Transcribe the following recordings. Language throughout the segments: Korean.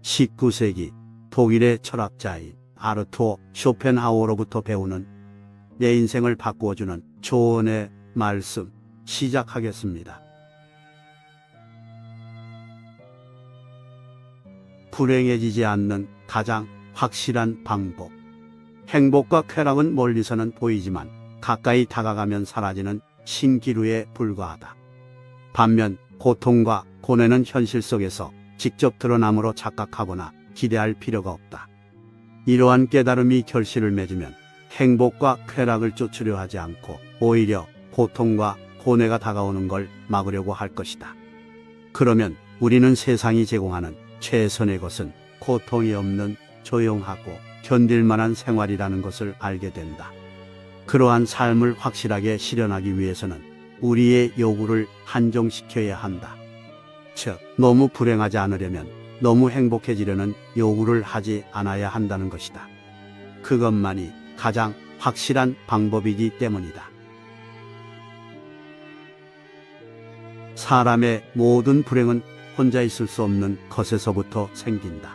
19세기 독일의 철학자인 아르투어 쇼펜하우어로부터 배우는 내 인생을 바꾸어주는 조언의 말씀 시작하겠습니다. 불행해지지 않는 가장 확실한 방법. 행복과 쾌락은 멀리서는 보이지만 가까이 다가가면 사라지는 신기루에 불과하다. 반면 고통과 고뇌는 현실 속에서 직접 드러남으로 착각하거나 기대할 필요가 없다. 이러한 깨달음이 결실을 맺으면 행복과 쾌락을 쫓으려 하지 않고 오히려 고통과 고뇌가 다가오는 걸 막으려고 할 것이다. 그러면 우리는 세상이 제공하는 최선의 것은 고통이 없는 조용하고 견딜만한 생활이라는 것을 알게 된다. 그러한 삶을 확실하게 실현하기 위해서는 우리의 요구를 한정시켜야 한다. 즉, 너무 불행하지 않으려면 너무 행복해지려는 요구를 하지 않아야 한다는 것이다. 그것만이 가장 확실한 방법이기 때문이다. 사람의 모든 불행은 혼자 있을 수 없는 것에서부터 생긴다.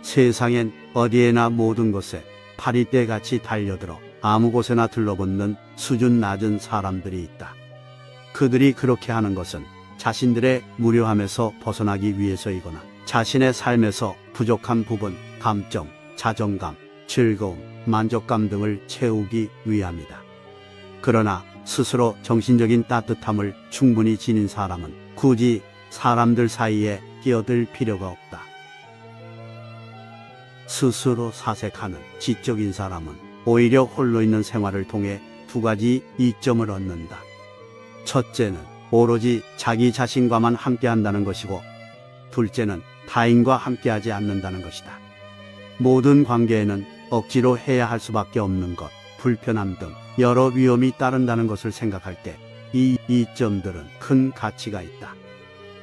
세상엔 어디에나 모든 것에 파리떼같이 달려들어 아무 곳에나 들러붙는 수준 낮은 사람들이 있다. 그들이 그렇게 하는 것은 자신들의 무료함에서 벗어나기 위해서이거나 자신의 삶에서 부족한 부분, 감정, 자존감, 즐거움, 만족감 등을 채우기 위함이다. 그러나 스스로 정신적인 따뜻함을 충분히 지닌 사람은 굳이 사람들 사이에 끼어들 필요가 없다. 스스로 사색하는 지적인 사람은 오히려 홀로 있는 생활을 통해 두 가지 이점을 얻는다. 첫째는 오로지 자기 자신과만 함께한다는 것이고, 둘째는 타인과 함께하지 않는다는 것이다. 모든 관계에는 억지로 해야 할 수밖에 없는 것, 불편함 등 여러 위험이 따른다는 것을 생각할 때 이 이점들은 큰 가치가 있다.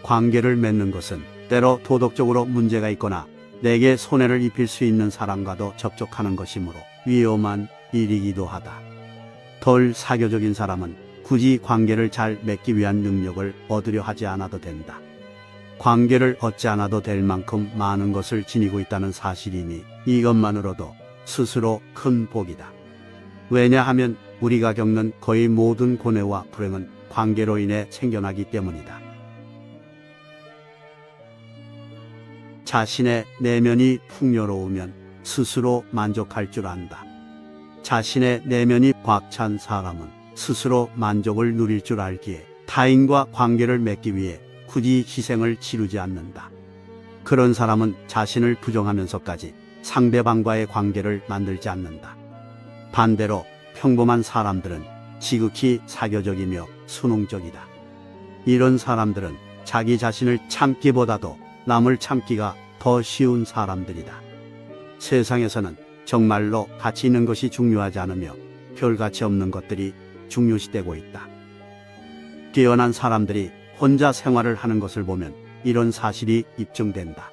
관계를 맺는 것은 때로 도덕적으로 문제가 있거나 내게 손해를 입힐 수 있는 사람과도 접촉하는 것이므로 위험한 일이기도 하다. 덜 사교적인 사람은 굳이 관계를 잘 맺기 위한 능력을 얻으려 하지 않아도 된다. 관계를 얻지 않아도 될 만큼 많은 것을 지니고 있다는 사실이니 이것만으로도 스스로 큰 복이다. 왜냐하면 우리가 겪는 거의 모든 고뇌와 불행은 관계로 인해 생겨나기 때문이다. 자신의 내면이 풍요로우면 스스로 만족할 줄 안다. 자신의 내면이 꽉 찬 사람은 스스로 만족을 누릴 줄 알기에 타인과 관계를 맺기 위해 굳이 희생을 치르지 않는다. 그런 사람은 자신을 부정하면서까지 상대방과의 관계를 만들지 않는다. 반대로 평범한 사람들은 지극히 사교적이며 순응적이다. 이런 사람들은 자기 자신을 참기보다도 남을 참기가 더 쉬운 사람들이다. 세상에서는 정말로 가치 있는 것이 중요하지 않으며 별 가치 없는 것들이 중요시되고 있다. 뛰어난 사람들이 혼자 생활을 하는 것을 보면 이런 사실이 입증된다.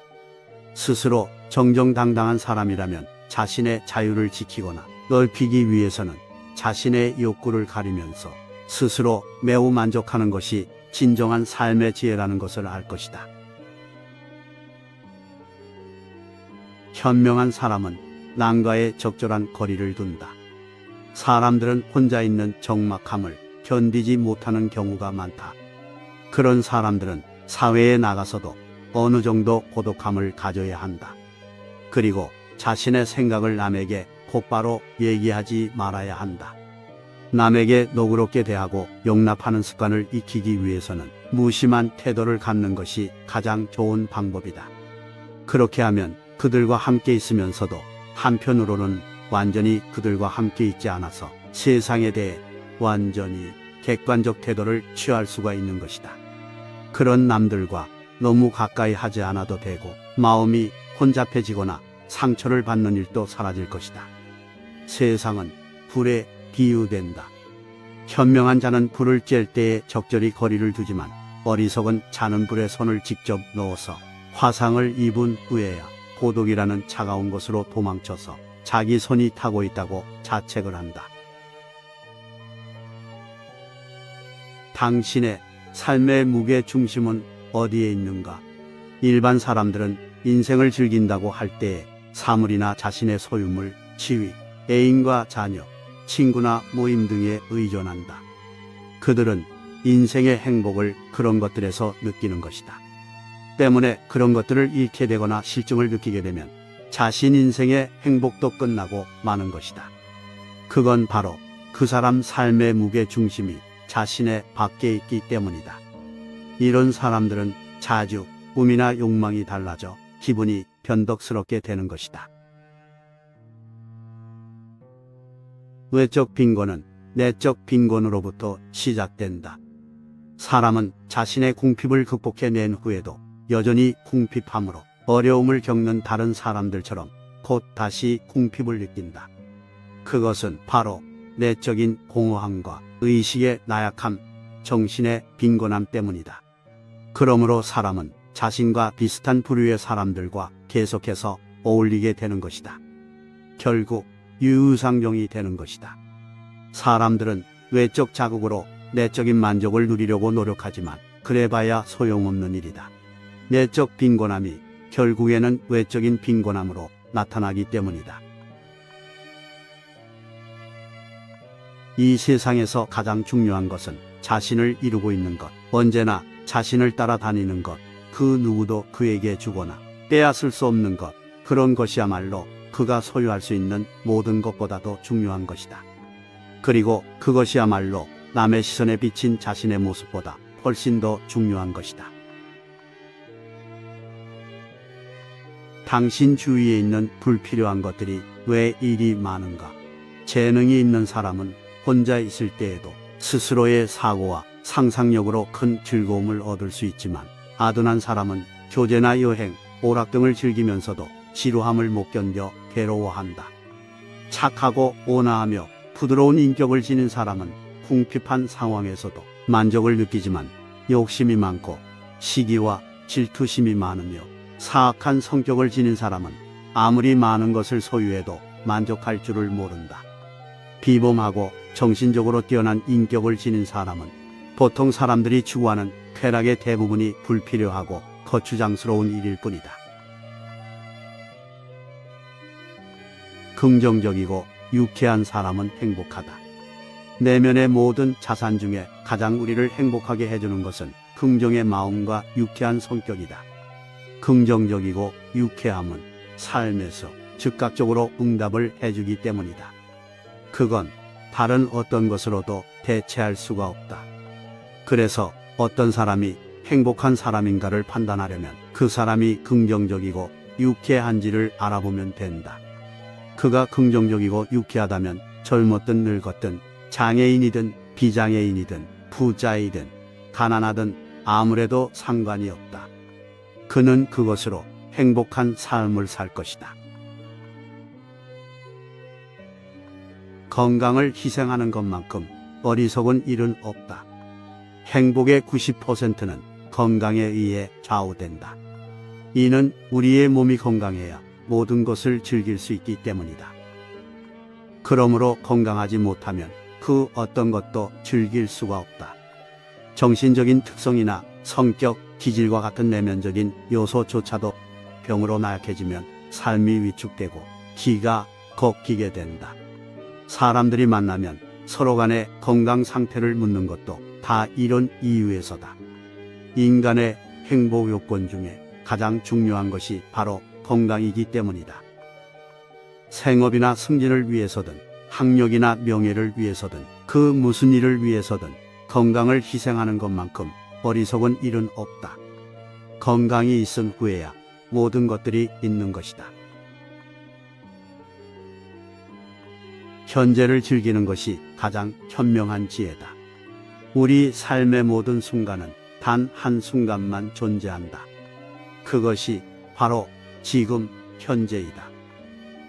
스스로 정정당당한 사람이라면 자신의 자유를 지키거나 넓히기 위해서는 자신의 욕구를 가리면서 스스로 매우 만족하는 것이 진정한 삶의 지혜라는 것을 알 것이다. 현명한 사람은 남과의 적절한 거리를 둔다. 사람들은 혼자 있는 적막함을 견디지 못하는 경우가 많다. 그런 사람들은 사회에 나가서도 어느 정도 고독함을 가져야 한다. 그리고 자신의 생각을 남에게 곧바로 얘기하지 말아야 한다. 남에게 너그럽게 대하고 용납하는 습관을 익히기 위해서는 무심한 태도를 갖는 것이 가장 좋은 방법이다. 그렇게 하면 그들과 함께 있으면서도 한편으로는 완전히 그들과 함께 있지 않아서 세상에 대해 완전히 객관적 태도를 취할 수가 있는 것이다. 그런 남들과 너무 가까이 하지 않아도 되고 마음이 혼잡해지거나 상처를 받는 일도 사라질 것이다. 세상은 불에 비유된다. 현명한 자는 불을 쬐을 때에 적절히 거리를 두지만 어리석은 자는 불에 손을 직접 넣어서 화상을 입은 후에야 고독이라는 차가운 것으로 도망쳐서 자기 손이 타고 있다고 자책을 한다. 당신의 삶의 무게 중심은 어디에 있는가? 일반 사람들은 인생을 즐긴다고 할 때에 사물이나 자신의 소유물, 지위, 애인과 자녀, 친구나 모임 등에 의존한다. 그들은 인생의 행복을 그런 것들에서 느끼는 것이다. 때문에 그런 것들을 잃게 되거나 실증을 느끼게 되면 자신 인생의 행복도 끝나고 마는 것이다. 그건 바로 그 사람 삶의 무게 중심이 자신의 밖에 있기 때문이다. 이런 사람들은 자주 꿈이나 욕망이 달라져 기분이 변덕스럽게 되는 것이다. 외적 빈곤은 내적 빈곤으로부터 시작된다. 사람은 자신의 궁핍을 극복해낸 후에도 여전히 궁핍함으로 어려움을 겪는 다른 사람들처럼 곧 다시 궁핍을 느낀다. 그것은 바로 내적인 공허함과 의식의 나약함, 정신의 빈곤함 때문이다. 그러므로 사람은 자신과 비슷한 부류의 사람들과 계속해서 어울리게 되는 것이다. 결국 유유상종이 되는 것이다. 사람들은 외적 자극으로 내적인 만족을 누리려고 노력하지만 그래봐야 소용없는 일이다. 내적 빈곤함이 결국에는 외적인 빈곤함으로 나타나기 때문이다. 이 세상에서 가장 중요한 것은 자신을 이루고 있는 것, 언제나 자신을 따라다니는 것, 그 누구도 그에게 주거나 빼앗을 수 없는 것, 그런 것이야말로 그가 소유할 수 있는 모든 것보다도 중요한 것이다. 그리고 그것이야말로 남의 시선에 비친 자신의 모습보다 훨씬 더 중요한 것이다. 당신 주위에 있는 불필요한 것들이 왜 이리 많은가? 재능이 있는 사람은 혼자 있을 때에도 스스로의 사고와 상상력으로 큰 즐거움을 얻을 수 있지만 아둔한 사람은 교제나 여행, 오락 등을 즐기면서도 지루함을 못 견뎌 괴로워한다. 착하고 온화하며 부드러운 인격을 지닌 사람은 궁핍한 상황에서도 만족을 느끼지만 욕심이 많고 시기와 질투심이 많으며 사악한 성격을 지닌 사람은 아무리 많은 것을 소유해도 만족할 줄을 모른다. 비범하고 정신적으로 뛰어난 인격을 지닌 사람은 보통 사람들이 추구하는 쾌락의 대부분이 불필요하고 거추장스러운 일일 뿐이다. 긍정적이고 유쾌한 사람은 행복하다. 내면의 모든 자산 중에 가장 우리를 행복하게 해주는 것은 긍정의 마음과 유쾌한 성격이다. 긍정적이고 유쾌함은 삶에서 즉각적으로 응답을 해주기 때문이다. 그건 다른 어떤 것으로도 대체할 수가 없다. 그래서 어떤 사람이 행복한 사람인가를 판단하려면 그 사람이 긍정적이고 유쾌한지를 알아보면 된다. 그가 긍정적이고 유쾌하다면 젊었든 늙었든 장애인이든 비장애인이든 부자이든 가난하든 아무래도 상관이 없다. 그는 그것으로 행복한 삶을 살 것이다. 건강을 희생하는 것만큼 어리석은 일은 없다. 행복의 90%는 건강에 의해 좌우된다. 이는 우리의 몸이 건강해야 모든 것을 즐길 수 있기 때문이다. 그러므로 건강하지 못하면 그 어떤 것도 즐길 수가 없다. 정신적인 특성이나 성격, 기질과 같은 내면적인 요소조차도 병으로 나약해지면 삶이 위축되고 기가 꺾이게 된다. 사람들이 만나면 서로 간의 건강 상태를 묻는 것도 다 이런 이유에서다. 인간의 행복 요건 중에 가장 중요한 것이 바로 건강이기 때문이다. 생업이나 승진을 위해서든 학력이나 명예를 위해서든 그 무슨 일을 위해서든 건강을 희생하는 것만큼 어리석은 일은 없다. 건강이 있은 후에야 모든 것들이 있는 것이다. 현재를 즐기는 것이 가장 현명한 지혜다. 우리 삶의 모든 순간은 단 한순간만 존재한다. 그것이 바로 지금 현재이다.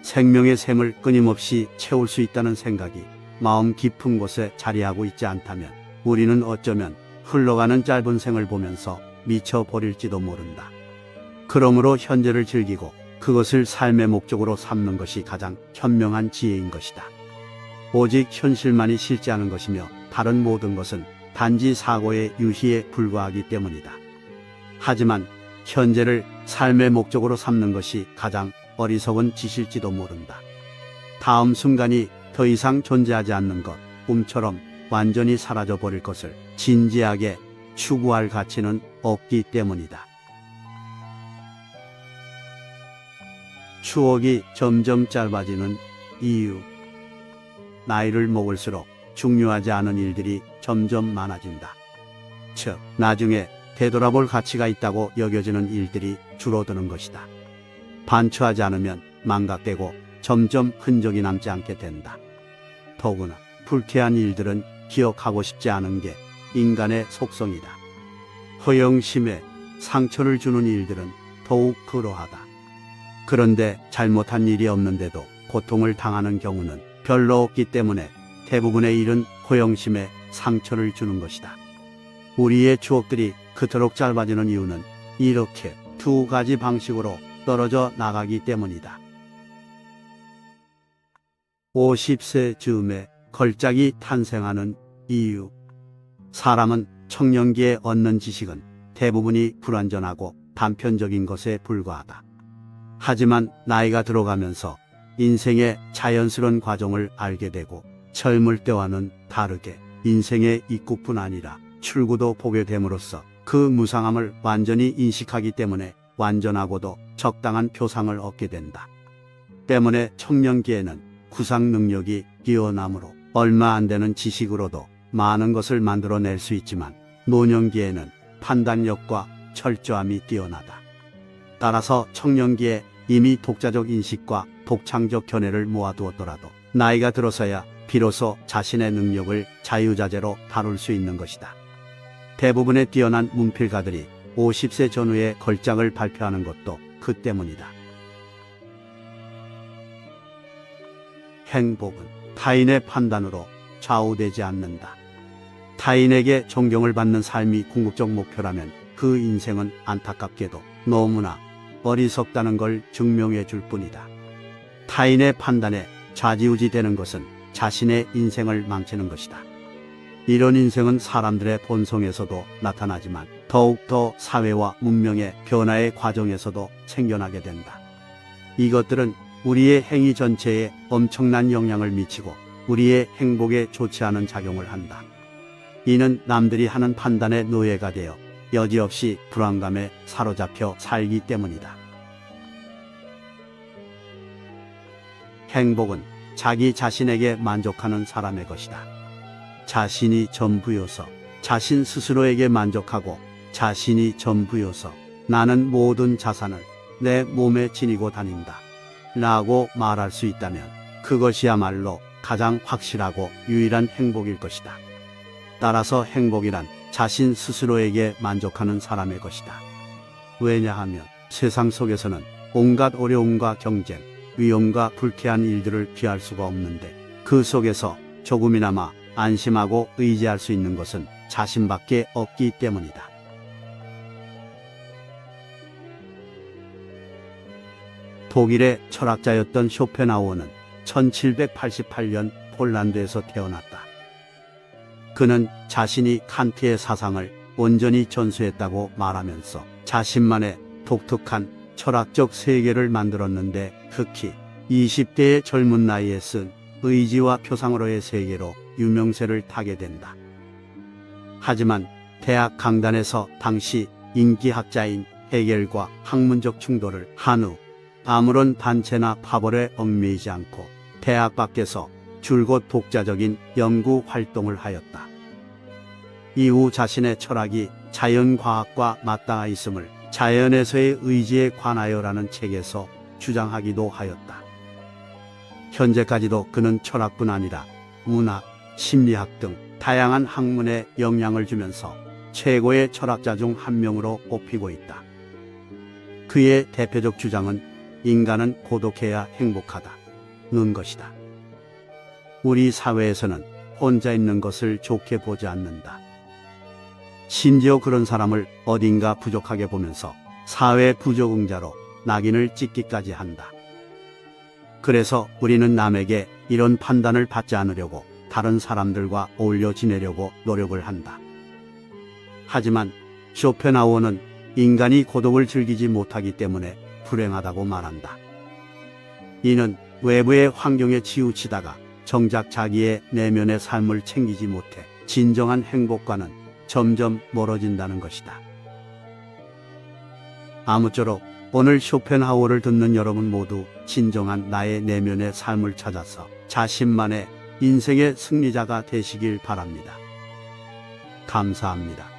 생명의 샘을 끊임없이 채울 수 있다는 생각이 마음 깊은 곳에 자리하고 있지 않다면 우리는 어쩌면 흘러가는 짧은 생을 보면서 미쳐버릴지도 모른다. 그러므로 현재를 즐기고 그것을 삶의 목적으로 삼는 것이 가장 현명한 지혜인 것이다. 오직 현실만이 실제하는 것이며 다른 모든 것은 단지 사고의 유희에 불과하기 때문이다. 하지만 현재를 삶의 목적으로 삼는 것이 가장 어리석은 짓일지도 모른다. 다음 순간이 더 이상 존재하지 않는 것, 꿈처럼 완전히 사라져 버릴 것을 진지하게 추구할 가치는 없기 때문이다. 추억이 점점 짧아지는 이유. 나이를 먹을수록 중요하지 않은 일들이 점점 많아진다. 즉, 나중에 되돌아볼 가치가 있다고 여겨지는 일들이 줄어드는 것이다. 반추하지 않으면 망각되고 점점 흔적이 남지 않게 된다. 더구나 불쾌한 일들은 기억하고 싶지 않은 게 인간의 속성이다. 허영심에 상처를 주는 일들은 더욱 그러하다. 그런데 잘못한 일이 없는데도 고통을 당하는 경우는 별로 없기 때문에 대부분의 일은 허영심에 상처를 주는 것이다. 우리의 추억들이 그토록 짧아지는 이유는 이렇게 두 가지 방식으로 떨어져 나가기 때문이다. 50세 즈음에 걸작이 탄생하는 이유. 사람은 청년기에 얻는 지식은 대부분이 불완전하고 단편적인 것에 불과하다. 하지만 나이가 들어가면서 인생의 자연스러운 과정을 알게 되고 젊을 때와는 다르게 인생의 입구뿐 아니라 출구도 보게 됨으로써 그 무상함을 완전히 인식하기 때문에 완전하고도 적당한 표상을 얻게 된다. 때문에 청년기에는 구상 능력이 뛰어나므로 얼마 안 되는 지식으로도 많은 것을 만들어낼 수 있지만 노년기에는 판단력과 철저함이 뛰어나다. 따라서 청년기에 이미 독자적 인식과 독창적 견해를 모아두었더라도 나이가 들어서야 비로소 자신의 능력을 자유자재로 다룰 수 있는 것이다. 대부분의 뛰어난 문필가들이 50세 전후에 걸작을 발표하는 것도 그 때문이다. 행복은 타인의 판단으로 좌우되지 않는다. 타인에게 존경을 받는 삶이 궁극적 목표라면 그 인생은 안타깝게도 너무나 어리석다는 걸 증명해 줄 뿐이다. 타인의 판단에 좌지우지 되는 것은 자신의 인생을 망치는 것이다. 이런 인생은 사람들의 본성에서도 나타나지만 더욱더 사회와 문명의 변화의 과정에서도 생겨나게 된다. 이것들은 우리의 행위 전체에 엄청난 영향을 미치고 우리의 행복에 좋지 않은 작용을 한다. 이는 남들이 하는 판단의 노예가 되어 여지없이 불안감에 사로잡혀 살기 때문이다. 행복은 자기 자신에게 만족하는 사람의 것이다. 자신이 전부여서 자신 스스로에게 만족하고 자신이 전부여서 나는 모든 자산을 내 몸에 지니고 다닌다 라고 말할 수 있다면 그것이야말로 가장 확실하고 유일한 행복일 것이다. 따라서 행복이란 자신 스스로에게 만족하는 사람의 것이다. 왜냐하면 세상 속에서는 온갖 어려움과 경쟁, 위험과 불쾌한 일들을 피할 수가 없는데 그 속에서 조금이나마 안심하고 의지할 수 있는 것은 자신밖에 없기 때문이다. 독일의 철학자였던 쇼펜하우어는 1788년 폴란드에서 태어났다. 그는 자신이 칸트의 사상을 온전히 전수했다고 말하면서 자신만의 독특한 철학적 세계를 만들었는데 특히 20대의 젊은 나이에 쓴 의지와 표상으로의 세계로 유명세를 타게 된다. 하지만 대학 강단에서 당시 인기학자인 헤겔과 학문적 충돌을 한 후 아무런 단체나 파벌에 얽매이지 않고 대학 밖에서 줄곧 독자적인 연구 활동을 하였다. 이후 자신의 철학이 자연과학과 맞닿아 있음을 자연에서의 의지에 관하여라는 책에서 주장하기도 하였다. 현재까지도 그는 철학뿐 아니라 문학, 심리학 등 다양한 학문에 영향을 주면서 최고의 철학자 중 한 명으로 꼽히고 있다. 그의 대표적 주장은 인간은 고독해야 행복하다는 것이다. 우리 사회에서는 혼자 있는 것을 좋게 보지 않는다. 심지어 그런 사람을 어딘가 부족하게 보면서 사회 부적응자로 낙인을 찍기까지 한다. 그래서 우리는 남에게 이런 판단을 받지 않으려고 다른 사람들과 어울려 지내려고 노력을 한다. 하지만 쇼펜하우어는 인간이 고독을 즐기지 못하기 때문에 불행하다고 말한다. 이는 외부의 환경에 치우치다가 정작 자기의 내면의 삶을 챙기지 못해 진정한 행복과는 점점 멀어진다는 것이다. 아무쪼록 오늘 쇼펜하우어를 듣는 여러분 모두 진정한 나의 내면의 삶을 찾아서 자신만의 인생의 승리자가 되시길 바랍니다. 감사합니다.